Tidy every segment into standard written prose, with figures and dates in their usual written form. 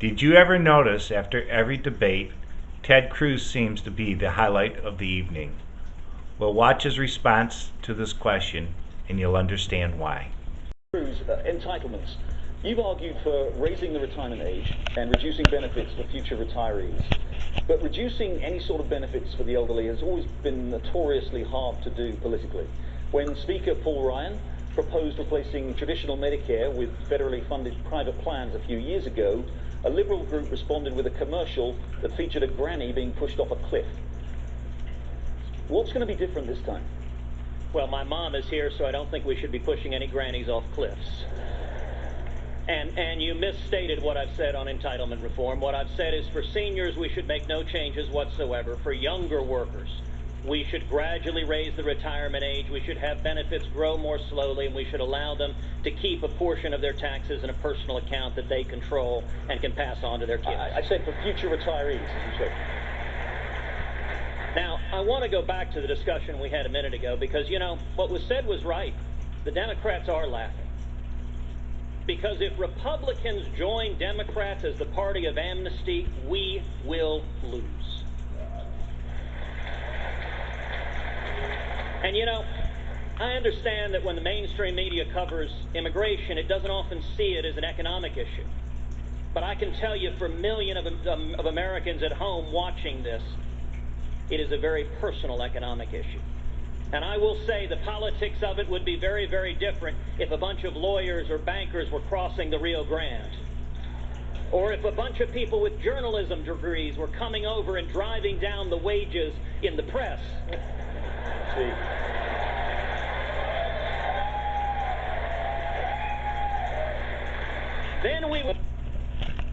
Did you ever notice after every debate, Ted Cruz seems to be the highlight of the evening? Well, watch his response to this question and you'll understand why. Cruz, entitlements. You've argued for raising the retirement age and reducing benefits for future retirees. But reducing any sort of benefits for the elderly has always been notoriously hard to do politically. When Speaker Paul Ryan proposed replacing traditional Medicare with federally funded private plans a few years ago, a Liberal group responded with a commercial that featured a granny being pushed off a cliff. What's going to be different this time? Well, my mom is here, so I don't think we should be pushing any grannies off cliffs. And you misstated what I've said on entitlement reform. What I've said is for seniors, we should make no changes whatsoever. For younger workers, we should gradually raise the retirement age. We should have benefits grow more slowly, and we should allow them to keep a portion of their taxes in a personal account that they control and can pass on to their kids. I said for future retirees, as you said. Now, I want to go back to the discussion we had a minute ago because, you know, what was said was right. The Democrats are laughing. Because if Republicans join Democrats as the party of amnesty, we will lose. And you know, I understand that when the mainstream media covers immigration, it doesn't often see it as an economic issue. But I can tell you for millions of Americans at home watching this, it is a very personal economic issue. And I will say the politics of it would be very, very different if a bunch of lawyers or bankers were crossing the Rio Grande. Or if a bunch of people with journalism degrees were coming over and driving down the wages in the press. Then we would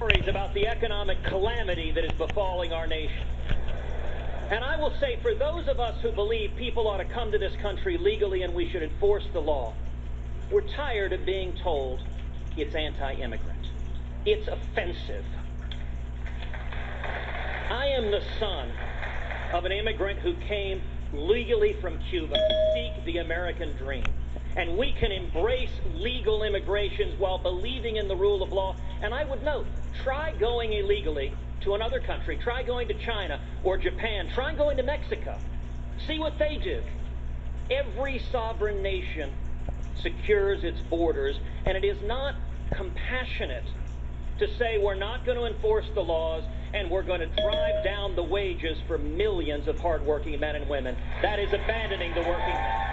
worries about the economic calamity that is befalling our nation. And I will say, for those of us who believe people ought to come to this country legally and we should enforce the law, we're tired of being told it's anti-immigrant. It's offensive. I am the son of an immigrant who came legally from Cuba to seek the American dream. And we can embrace legal immigrations while believing in the rule of law. And I would note, try going illegally to another country. Try going to China or Japan. Try going to Mexico. See what they do. Every sovereign nation secures its borders, and it is not compassionate to say we're not going to enforce the laws and we're going to drive down the wages for millions of hardworking men and women. That is abandoning the working man.